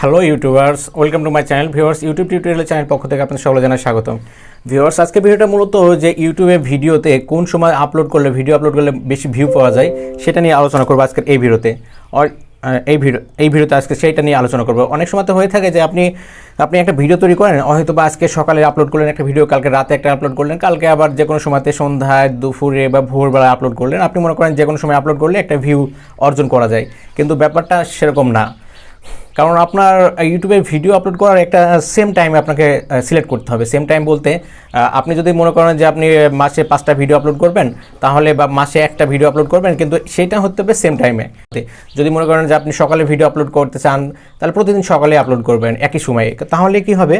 Hello YouTubers, welcome to my channel viewers. YouTube tutorial channel পক্ষ থেকে আপনাদের সকলে জানাই স্বাগতম। ভিউয়ার্স, আজকে ভিডিওটা মূলত যে ইউটিউবে ভিডিওতে কোন সময় আপলোড করলে ভিডিও আপলোড করলে বেশি ভিউ পাওয়া যায় সেটা নিয়ে আলোচনা করবো আজকের এই ভিডিওতে। আর এই ভিডিওতে আজকে সেইটা নিয়ে আলোচনা করবো। অনেক সময় তো হয়ে থাকে যে আপনি একটা ভিডিও তৈরি করেন, হয়তো বা আজকে সকালে আপলোড করলেন একটা ভিডিও, কালকে রাতে একটা আপলোড করলেন, কালকে আবার যে কোনো সময়তে সন্ধ্যায়, দুপুরে বা ভোরবেলা আপলোড করলেন। আপনি মনে করেন যে কোনো সময় আপলোড করলে একটা ভিউ অর্জন করা যায়, কিন্তু ব্যাপারটা সেরকম না। কারণ আপনার ইউটিউবে ভিডিও আপলোড করার একটা সেম টাইমে আপনাকে সিলেক্ট করতে হবে। সেম টাইম বলতে আপনি যদি মনে করেন যে আপনি মাসে 5টা ভিডিও আপলোড করবেন, তাহলে বা মাসে একটা ভিডিও আপলোড করবেন, কিন্তু সেইটা হতে হবে সেম টাইমে। যদি মনে করেন যে আপনি সকালে ভিডিও আপলোড করতে চান, তাহলে প্রতিদিন সকালে আপলোড করবেন একই সময়ে। তাহলে কি হবে,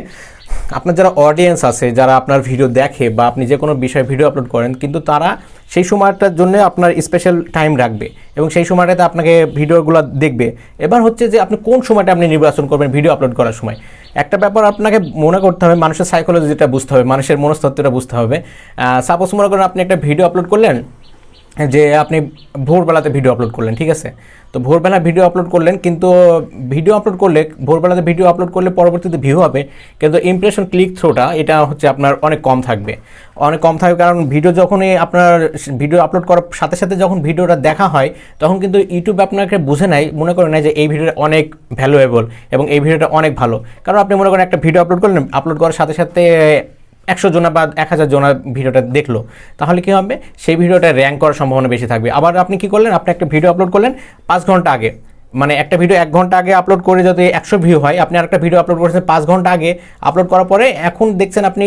আপনার যারা অডিয়েন্স আছে, যারা আপনার ভিডিও দেখে বা আপনি যে কোনো বিষয়ে ভিডিও আপলোড করেন, কিন্তু তারা সেই সময়টার জন্য আপনার স্পেশাল টাইম রাখবে এবং সেই সময়টাতে আপনাকে ভিডিওগুলো দেখবে। এবার হচ্ছে যে আপনি কোন সময়টা আপনি নির্বাচন করবেন ভিডিও আপলোড করার সময়। একটা ব্যাপার আপনাকে মনে করতে হবে, মানুষের সাইকোলজিটা বুঝতে হবে, মানুষের মনস্তত্ত্বটা বুঝতে হবে। সাপোজ মনে করেন আপনি একটা ভিডিও আপলোড করলেন, যে আপনি ভোরবেলাতে ভিডিও আপলোড করলেন, ঠিক আছে? তো ভোরবেলা ভিডিও আপলোড করলেন, কিন্তু ভিডিও আপলোড করলে ভোরবেলাতে ভিডিও আপলোড করলে পরবর্তীতে ভিউ হবে, কিন্তু ইমপ্রেশন ক্লিক থ্রোটা এটা হচ্ছে আপনার অনেক কম থাকবে। কারণ ভিডিও যখনই আপনার ভিডিও আপলোড করার সাথে সাথে যখন ভিডিওটা দেখা হয়, তখন কিন্তু ইউটিউব আপনাকে বুঝে নেয়, মনে করে নেয় যে এই ভিডিওটা অনেক ভ্যালুয়েবল এবং এই ভিডিওটা অনেক ভালো। কারণ আপনি মনে করেন একটা ভিডিও আপলোড করলেন, আপলোড করার সাথে সাথে 100 জনা বা 1000 জনা ভিডিওটা দেখলো, তাহলে কী হবে, সেই ভিডিওটা র্যাঙ্ক করার সম্ভাবনা বেশি থাকবে। আবার আপনি কী করলেন, আপনি একটা ভিডিও আপলোড করলেন 5 ঘন্টা আগে, মানে একটা ভিডিও 1 ঘন্টা আগে আপলোড করে যদি 100 ভিউ হয়, আপনি আরেকটা ভিডিও আপলোড করেছেন 5 ঘন্টা আগে, আপলোড করার পরে এখন দেখছেন আপনি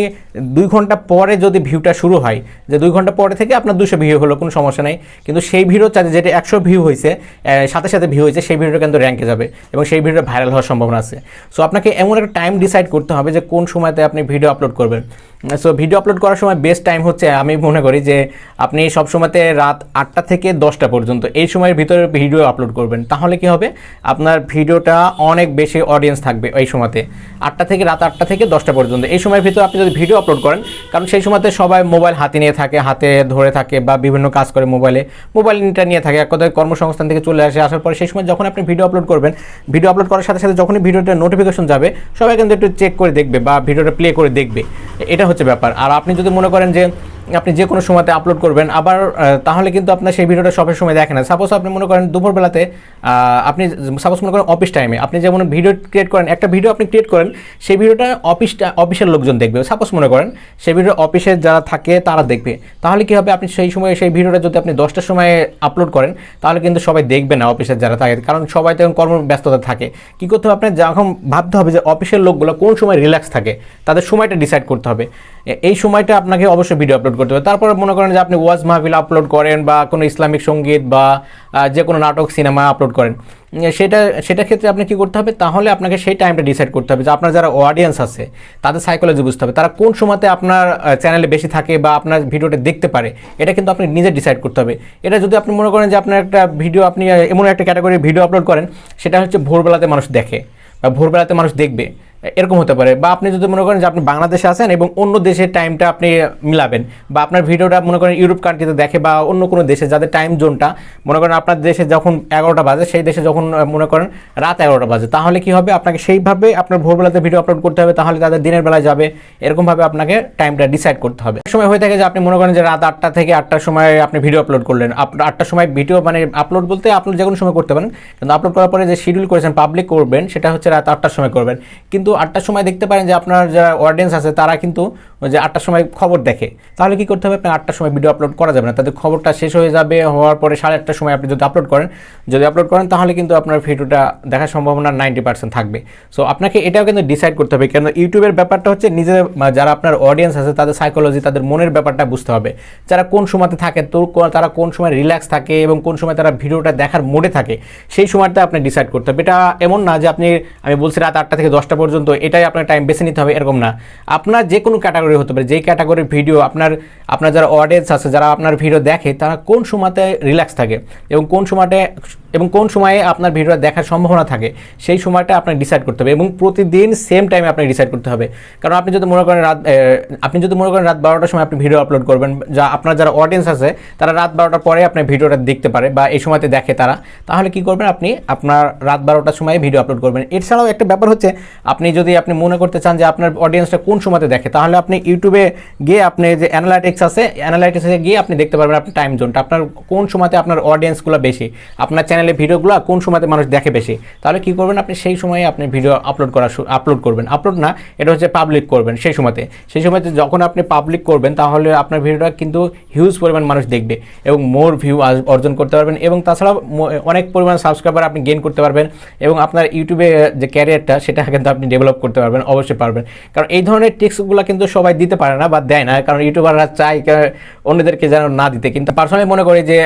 2 ঘন্টা পরে যদি ভিউটা শুরু হয়, যে 2 ঘন্টা পরে থেকে আপনার 200 ভিউ হলো, কোনো সমস্যা নেই, কিন্তু সেই ভিডিও যেটা 100 ভিউ হয়েছে, সাথে সাথে ভিউ হয়েছে, সেই ভিডিওটা কিন্তু র্যাঙ্কে যাবে এবং সেই ভিডিওটা ভাইরাল হওয়ার সম্ভাবনা আছে। সো আপনাকে এমন একটা টাইম ডিসাইড করতে হবে যে কোন সময়তে আপনি ভিডিও আপলোড করবেন। সো ভিডিও আপলোড করার সময় বেস্ট টাইম হচ্ছে, আমি মনে করি যে আপনি সব সময়তে রাত 8টা থেকে 10টা পর্যন্ত এই সময়ের ভিতরে ভিডিও আপলোড করবেন। তাহলে কি হবে, আপনার ভিডিওটা অনেক বেশি অডিয়েন্স থাকবে এই সময়তে। রাত 8টা থেকে 10টা পর্যন্ত এই সময়ের ভিতরে আপনি যদি ভিডিও আপলোড করেন, কারণ সেই সময়তে সবাই মোবাইল হাতে নিয়ে থাকে, হাতে ধরে থাকে বা বিভিন্ন কাজ করে মোবাইলটা নিয়ে থাকে, এক কথায় কর্মসংস্থান থেকে চলে আসার পরে সেই সময় যখন আপনি ভিডিও আপলোড করবেন, ভিডিও আপলোড করার সাথে সাথে যখনই ভিডিওটা নোটিফিকেশন যাবে, সবাই কিন্তু একটু চেক করে দেখবে বা ভিডিওটা প্লে করে দেখবে, এটা হচ্ছে ব্যাপার। আর আপনি যদি মনে করেন যে আপনি যে কোনো সময়তে আপলোড করবেন, আবার তাহলে কিন্তু আপনার সেই ভিডিওটা সব সময় দেখে না। সাপোজ আপনি মনে করেন দুপুরবেলাতে, আপনি সাপোজ মনে করেন অফিস টাইমে আপনি যেমন ভিডিও ক্রিয়েট করেন, একটা ভিডিও আপনি ক্রিয়েট করেন, সেই ভিডিওটা অফিসের লোকজন দেখবে। সাপোজ মনে করেন সেই ভিডিও অফিসে যারা থাকে তারা দেখবে, তাহলে কী হবে, আপনি সেই সময় সেই ভিডিওটা যদি আপনি 10টার সময় আপলোড করেন, তাহলে কিন্তু সবাই দেখবে না অফিসের যারা থাকে, কারণ সবাই তখন কর্মব্যস্ততা থাকে। কী করতে হবে, আপনার যখন ভাবতে হবে যে অফিসের লোকগুলো কোন সময় রিল্যাক্স থাকে, তাদের সময়টা ডিসাইড করতে হবে। এই সময়টা আপনাকে অবশ্যই ভিডিও আপলোড করতে হবে। তারপরে মনে করেন যে আপনি ওয়াজ মাহফিল আপলোড করেন বা কোনো ইসলামিক সঙ্গীত বা যে কোনো নাটক সিনেমা আপলোড করেন, সেটা ক্ষেত্রে আপনি কী করতে হবে, তাহলে আপনাকে সেই টাইমটা ডিসাইড করতে হবে যে আপনার যারা অডিয়েন্স আছে তাদের সাইকোলজি বুঝতে হবে, তারা কোন সময়তে আপনার চ্যানেলে বেশি থাকে বা আপনার ভিডিওটা দেখতে পারে, এটা কিন্তু আপনি নিজে ডিসাইড করতে হবে। এটা যদি আপনি মনে করেন যে আপনার একটা ভিডিও, আপনি এমন একটা ক্যাটাগরির ভিডিও আপলোড করেন, সেটা হচ্ছে ভোরবেলাতে মানুষ দেখে বা ভোরবেলাতে মানুষ দেখবে, এরকম হতে পারে। বা আপনি যদি মনে করেন যে আপনি বাংলাদেশে আছেন এবং অন্য দেশের টাইমটা আপনি মিলাবেন, বা আপনার ভিডিওটা মনে করেন ইউরোপ কান্ট্রিতে দেখে বা অন্য কোনো দেশে, যাদের টাইম জোনটা মনে করেন আপনার দেশে যখন 11টা বাজে, সেই দেশে যখন মনে করেন রাত 11টা বাজে, তাহলে কি হবে, আপনাকে সেইভাবে আপনার ভোরবেলাতে ভিডিও আপলোড করতে হবে, তাহলে তাদের দিনের বেলায় যাবে, এরকমভাবে আপনাকে টাইমটা ডিসাইড করতে হবে। এক সময় হয়ে থাকে যে আপনি মনে করেন যে রাত 8টা থেকে 8টার সময় আপনি ভিডিও আপলোড করলেন, 8টার সময় ভিডিও, মানে আপলোড বলতে আপলোড যে কোনো সময় করতে পারেন, কিন্তু আপলোড করার পরে যে শিডিউল করেছেন পাবলিক করবেন, সেটা হচ্ছে রাত 8টার সময় করবেন। কিন্তু 8টার সময় দেখতে পারেন যে আপনার যারা অডিয়েন্স আছে তারা কিন্তু যে 8টার সময় খবর দেখে, তাহলে কি করতে হবে, আপনি 8টার সময় ভিডিও আপলোড করা যাবে না, তাদের খবরটা শেষ হয়ে যাবে, হওয়ার পরে 8:30টার সময় আপনি যদি আপলোড করেন, তাহলে কিন্তু আপনার ভিডিওটা দেখার সম্ভাবনা 90% থাকবে। সো আপনাকে এটাও কিন্তু ডিসাইড করতে হবে, কেন ইউটিউবের ব্যাপারটা হচ্ছে নিজের, যারা আপনার অডিয়েন্স আছে তাদের সাইকোলজি, তাদের মনের ব্যাপারটা বুঝতে হবে, যারা কোন সময়তে থাকে, তো তারা কোন সময় রিল্যাক্স থাকে এবং কোন সময় তারা ভিডিওটা দেখার মোডে থাকে, সেই সময়টা আপনি ডিসাইড করতে হবে। এটা এমন না যে আমি বলছি রাত 8টা থেকে 10টা পর্যন্ত পর্যন্ত এটাই আপনার টাইম বেছে নিতে হবে এরকম না। আপনার যে কোনো ক্যাটাগরি হতে পারে, যেই ক্যাটাগরির ভিডিও আপনার যারা অডিয়েন্স আছে, যারা আপনার ভিডিও দেখে, তারা কোন সময়তে রিল্যাক্স থাকে এবং কোন সময়ে আপনার ভিডিওটা দেখার সম্ভাবনা থাকে, সেই সময়টা আপনাকে ডিসাইড করতে হবে এবং প্রতিদিন সেম টাইমে আপনাকে ডিসাইড করতে হবে। কারণ আপনি যদি মনে করেন রাত 12টার সময় আপনি ভিডিও আপলোড করবেন, আপনার যারা অডিয়েন্স আছে তারা রাত 12টার পরে আপনার ভিডিওটা দেখতে পারে বা এই সময়তে দেখে তারা, তাহলে কি করবেন, আপনি আপনার রাত 12টার সময় ভিডিও আপলোড করবেন। এছাড়াও একটা ব্যাপার হচ্ছে, আপনি মনে করতে চান যে আপনার অডিয়েন্সটা কোন সময়তে দেখে, তাহলে আপনি ইউটিউবে গিয়ে আপনি যে অ্যানালাইটিক্সে গিয়ে আপনি দেখতে পারবেন আপনার টাইম জোনটা, আপনার কোন সময়তে আপনার অডিয়েন্সগুলো বেশি, আপনার চ্যানেলে ভিডিওগুলো কোন সময়তে মানুষ দেখে বেশি। তাহলে কি করবেন, আপনি সেই সময়ে আপনি ভিডিও আপলোড করবেন, এটা হচ্ছে পাবলিক করবেন। সেই সময়তে যখন আপনি পাবলিক করবেন, তাহলে আপনার ভিডিওটা কিন্তু হিউজ পরিমাণ মানুষ দেখবে এবং মোর ভিউ অর্জন করতে পারবেন এবং তাছাড়া অনেক পরিমাণ সাবস্ক্রাইবার আপনি গেইন করতে পারবেন এবং আপনার ইউটিউবে যে ক্যারিয়ারটা সেটা কিন্তু আপনি ডেভেলপ করতে পারবেন, অবশ্যই পারবেন। কারণ এই ধরনের টিপসগুলো কিন্তু সবাই দিতে পারে না বা দেয় না, কারণ ইউটিউবাররা চায় অন্যদেরকে যেন না দিতে। কিন্তু পার্সোনালি মনে করি যে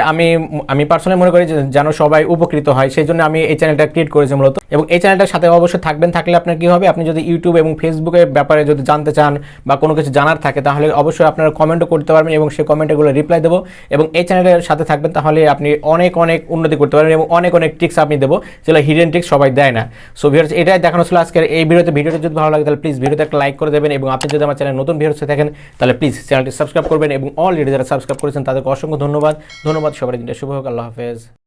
আমি পার্সোনালি মনে করি যে যেন সবাই উপকৃত হয়, সেই জন্য আমি এই চ্যানেলটা ক্রিয়েট করেছি মূলত। এবং এই চ্যানেলটার সাথে অবশ্যই থাকবেন, থাকলে আপনার কি হবে, আপনি যদি ইউটিউব এবং ফেসবুকের ব্যাপারে যদি জানতে চান বা কোনো কিছু জানার থাকে, তাহলে অবশ্যই আপনারা কমেন্টও করতে পারবেন এবং সেই কমেন্টগুলো রিপ্লাই দেবো। এবং এই চ্যানেলের সাথে থাকবেন, তাহলে আপনি অনেক উন্নতি করতে পারবেন এবং অনেক ট্রিক্স আপনি দেবো, যেগুলো হিডেন ট্রিক্স সবাই দেয় না। সো ভিউয়ার্স, এটাই দেখানো ছিল আজকের এই ভিডিওটা যদি ভালো লাগে তাহলে প্লিজ ভিডিওতে একটা লাইক করে দেবেন এবং আপনি যদি আমার চ্যানেল নতুন ভিউয়ার্স থাকেন তাহলে প্লিজ চ্যানেলটি সাবস্ক্রাইব করবেন এবং অলরেডি যারা সাবস্ক্রাইব করেছেন তাদেরকে অসংখ্য ধন্যবাদ। সবার দিনটা শুভ হোক। আল্লাহ হাফেজ।